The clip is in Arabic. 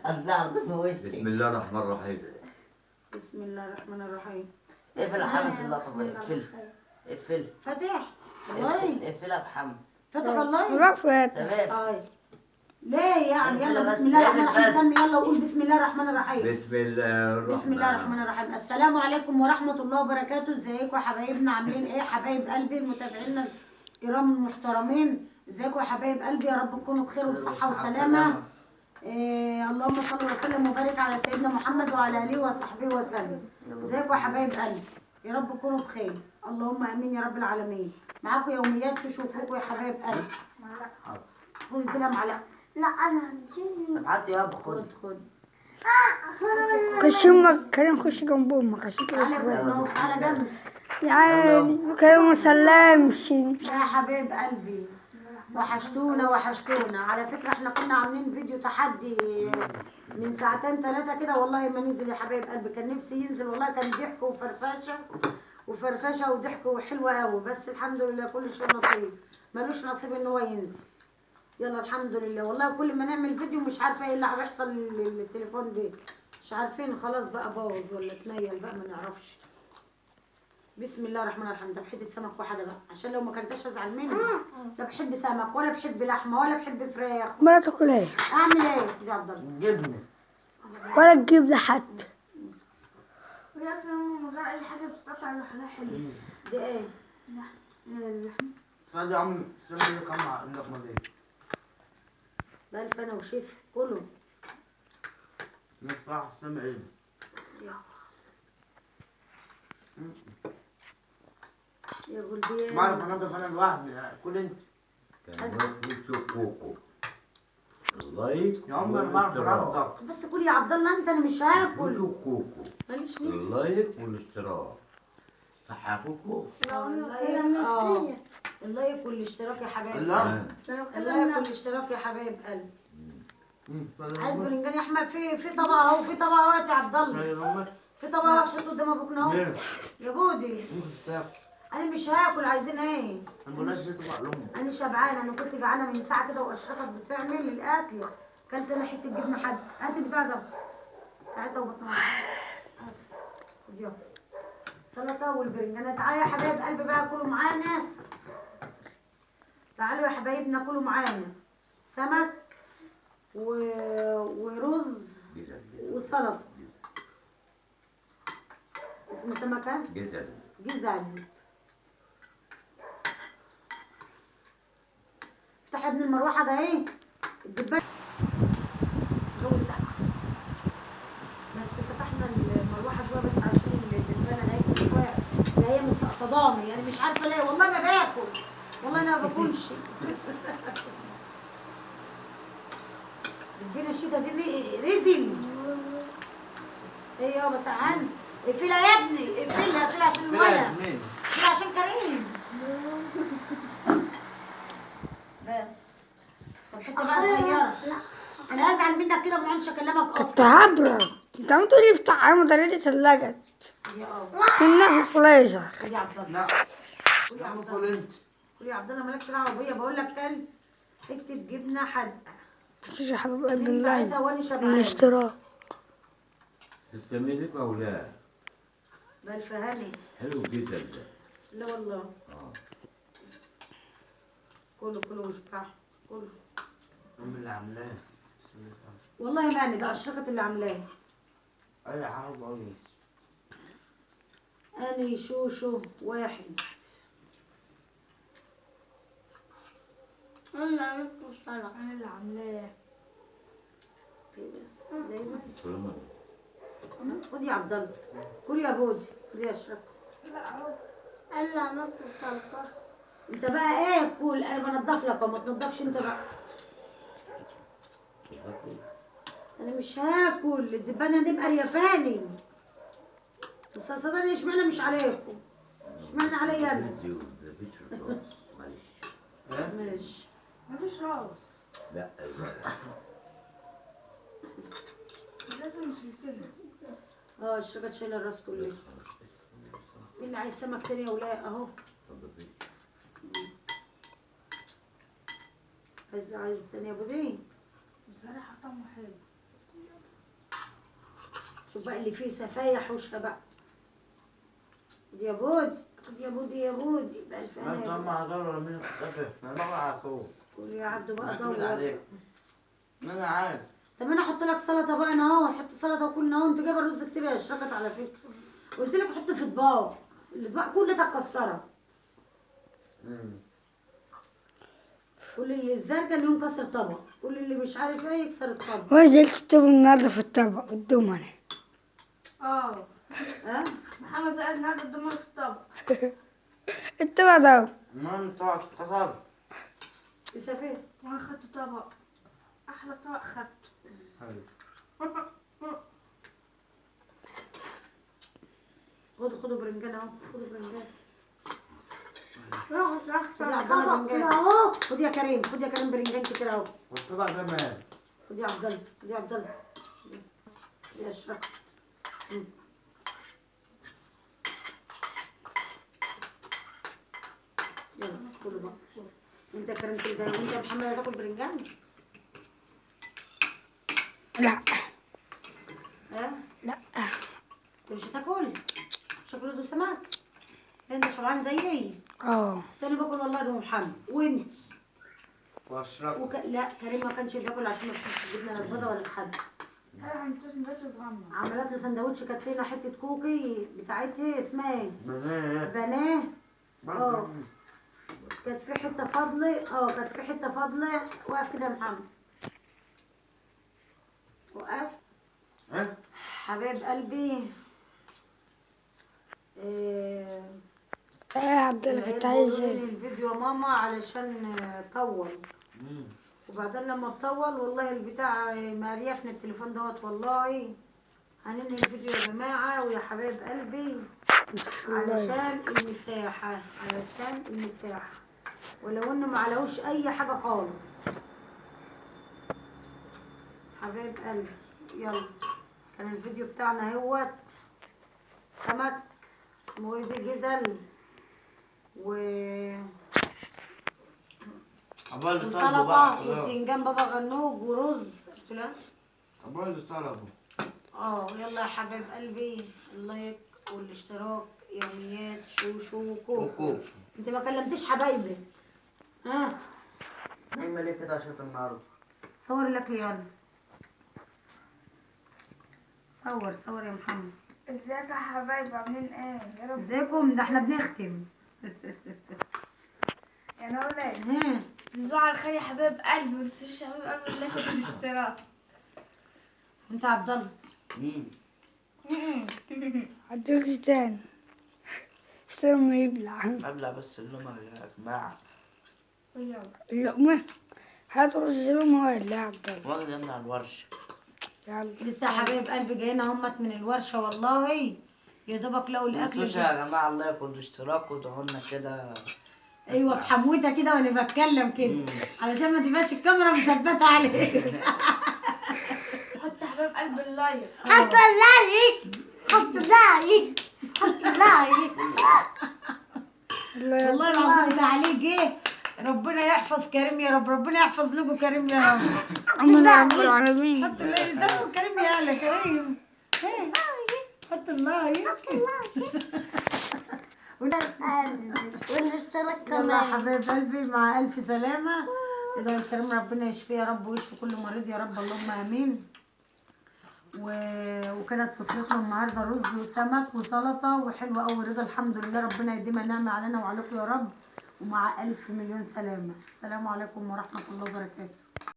الضغط في وشي. بسم الله الرحمن الرحيم. بسم الله الرحمن الرحيم. اقفل يا محمد اللقطة، اقفل اقفل فاتح والله. اقفلها يا محمد. فاتح والله. روح فاتح. تمام. ليه يعني؟ يلا بس بسم الله الرحمن الرحيم. بس. سمي يلا وقول بسم الله الرحمن الرحيم. بسم الله الرحمن بسم الله الرحمن الرحيم. السلام عليكم ورحمة الله وبركاته. ازيكم يا حبايبنا؟ عاملين ايه حبايب قلبي المتابعين الكرام المحترمين؟ ازيكم يا حبايب قلبي؟ يا رب تكونوا بخير وبصحة وسلامة. اللهم صل وسلم وبارك على سيدنا محمد وعلى اله وصحبه وسلم. ازيكم يا حبايب قلبي؟ يا رب تكونوا بخير، اللهم امين يا رب العالمين. معاكم يوميات شوشو وكوكو يا حبايب قلبي. حاضر. خد لها معلقة. لا انا هنشيل. ابعتي يابا خد. خد خش امك كريم، خش جنب امك عشان كده تعالى شوية. جنب، تعالى جنب يعني كريم مسلمش. يا حبايب قلبي. وحشتونا وحشتونا. على فكرة احنا كنا عاملين فيديو تحدي من ساعتين ثلاثة كده، والله ما نزل يا حبايب قلبي. كان نفسي ينزل والله، كان ضحك وفرفشة وضحك وحلوة قوي، بس الحمد لله كل شيء نصيب. ملوش نصيب ان هو ينزل. يلا الحمد لله. والله كل ما نعمل فيديو مش عارفة ايه اللي هيحصل للتليفون ده، مش عارفين خلاص بقى باظ ولا اتنيل بقى، ما نعرفش. بسم الله الرحمن الرحيم. ده بحته سمك واحده بقى عشان لو ما اكلتهاش ازعل مني. لا بحب سمك ولا بحب لحمه ولا بحب فراخ. ولا تاكل ايه اعمل ايه يا عبد الله؟ جبنة. ولا تجيب ده حد. ويا سلام من غير اي حاجه بتقطع لوحدها حلو. ده ايه؟ اللحم. صدق يا عم سمي لي كم اللقمة دي. بألف انا وشيف كله. مفتاح سمي ايه؟ يا غلبية. ما اعرف انضف انا لوحدي، كل انت. كان وش كوكو. اللايك يا عم انا بعرف انضف. بس كل يا عبد الله انت، انا مش هاكل. كوكو. ماليش نفس. اللايك والاشتراك. صح يا كوكو؟ اللايك والاشتراك يا حبايب لا. قلبي. اللايك والاشتراك يا حبايب قلبي. عايز برنجان يا احمد؟ في طبق اهو، في طبق اهو يا عبد الله. في طبق اهو تحطه قدام ابوكنا اهو. يا بودي انا مش هاكل. عايزين ايه؟ انا بقولهاش دي طبق لهم. انا شبعانه. انا كنت جعانه من ساعه كده واشرفت بتعمل الاكل. كلت انا حته جبنه حد. هات البتاع ده ساعتها وبطنها. خد يلا السلطه والبرنجانات. تعالوا يا حبايب قلبي بقى كلوا معانا. تعالوا يا حبايبنا كلوا معانا. سمك ورز وسلطه. اسم سمكه جزل. افتح يا ابن المروحه ده ايه الدبان. جو ساقع بس فتحنا المروحه شويه بس عشان الدبانه هيجي شويه. ده هي مستقصداني يعني، مش عارفه ليه. والله ما باكل، والله انا ما باكلش. الدبانه الشتا دي رزل. ايه يابا سقعان؟ اقفلها يا ابني، اقفلها عشان الولد. اقفلها عشان كريم. بس طب حته بقى صغيره. انا هزعل منك كده، ما اقعدش اكلمك كنت اصلا. هبرد. انت عم تقولي افتح على مدرسة ثلاجة يا كنا في فريزر. خد يا عبد الله. لا. قول يا يا عم عبد كل الله. انت. قول يا عبد الله مالكش دعوه بيا. بقول لك كلت حته جبنه حادقه تشجع حبيب قلبي من ساعتها الله وانا شبعانه. الاشتراك. تسمي لك ولا؟ بألف هني. حلو جدا ده. لا والله. كله وشبع كله. ام اللي عاملاه. والله ما انا ده اشرقت اللي عاملاه. اي حرام قوي. اني شوشو واحد. انا عملت السلطه. انا اللي عاملاه. بس ده بس. سلام. خد يا عبد الله. كل يا بودي. خد يا اشرف. انا اللي عملت السلطه. انت بقى ايه كل؟ انا بنضف لك وما تنضفش انت بقى. انا مش هاكل. الدبانه دي مقريفاني. بس صدقني اشمعنى مش عليكم؟ اشمعنى عليا انا؟ ماشي. مفيش راس. لا لازم نشيلتها. الشبكة شايله الراس كله. مين اللي عايز سمك تاني يا ولاء؟ اهو. عايز تاني يا ابو دين؟ بصراحه طعمه حلو. شوف بقى اللي فيه سفايح حوشها بقى. خد يا بودي، خد يا بودي يا بودي بألف ما هنا يا انت ما هزار مين الخفيف ما بقى على طول. قول يا عبدو بقى معتمد دور. عليك. انا عارف. طب انا احط لك سلطه بقى انا اهو، حط سلطه وكلنا اهو. انت جايبه رز كتير يا اشركت على فكره. قلت لك حط في اطباق، الاطباق كلها تكسرها. كل اللي الزرقاء اللي يوم كسر طبق، كل اللي مش عارف ايه يكسر الطبق. وزلت تكتب النهارده في الطبق قدامنا. اه ها؟ محمد زقر النهارده الدمر في الطبق. الطبق ده ما انت اتكسر. يسافر. وانا خدت طبق، احلى طبق خدته. خدوا برنجان اهو، خدوا برنجان. خد يا كريم، خد يا كريم برنجان كتير اهو. والطبق ده مال. خد يا عبد الله، خد يا عبد الله. خد يا اشرف. يلا كله بقى. انت يا كريم كل ده، وانت يا محمد هتاكل برنجان؟ لا ها؟ لا انت مش هتاكل؟ مش هاكل رز وسمك؟ انت شبعان زيي؟ اه تاني باكل والله يا محمد، وانت؟ واشرب. لا كريم ما كانش بياكل عشان ما فيش جبنه لا البيضه ولا حد. انا عملت سندوتش صغنن. عملت له سندوتش، كانت فينا حته كوكي بتاعتها اسمها ايه؟ بنيه. بناه. اه كانت في حته فاضله، كانت في حته فاضله. وقف كده يا محمد، وقف. ايه؟ حبايب قلبي. ايه يا عبد الله كنت عايز ايه؟ الفيديو يا ماما علشان طول، وبعدين لما تطول والله البتاع ما ريفنا التليفون دوت والله. هننهي الفيديو يا جماعة ويا حبايب قلبي علشان المساحة، علشان المساحة، ولو انه ما علوش اي حاجة خالص. حبايب قلبي يلا، كان الفيديو بتاعنا اهوت سمك اسمه ايه ده، جزل وسلطة وبتنجان بابا غنوج ورز. قلت له عبال طلبه. يلا يا حبايب قلبي، اللايك والاشتراك يوميات شوشو كوكو. انت ما كلمتيش حبايبي. ها نعمل ايه كده عشان النهارده؟ صور لك يلا، صور يا محمد. ازيك يا حبايبي عاملين ايه؟ يا رب. ازيكم؟ ده احنا بنختم. يا نولاد ها تصبحوا على خير يا حبايب قلبي، ما تنسوش يا حبايب قلبي اللايك والاشتراك. انت يا عبد الله. هدوك تاني استلم يبلع ابلع بس اللقمه يا جماعه. اللقمة هات رز لقمة ولا يا عبد الله؟ واخد يمنع الورشه. يلا لسه يا حبايب قلبي جايين اهمت من الورشه والله، يا دوبك لقوا الاكل متنسوش يا جماعه اللايك والاشتراك وادعوا لنا كده. ايوه في حموته كده وانا بتكلم كده علشان ما تبقاش الكاميرا مثبته عليك. حط يا حبايب قلبي اللايك. حط اللايك حط اللايك حط اللايك. والله العظيم تعليق ايه، ربنا يحفظ كريم يا رب، ربنا يحفظ لكم كريم يا رب. عمنا رب العالمين. حطوا اللايك زي كريم يا هلا كريم. حطوا اللايك والاشتراك يلا يا حبايب قلبي مع الف سلامه. ادعوا الكريم ربنا يشفيه يا رب ويشفي كل مريض يا رب، اللهم امين. وكانت سفرتنا النهارده رز وسمك وسلطه وحلوه قوي رضا، الحمد لله. ربنا يديمها نعمه علينا وعليكم يا رب، ومع الف مليون سلامه. السلام عليكم ورحمه الله وبركاته.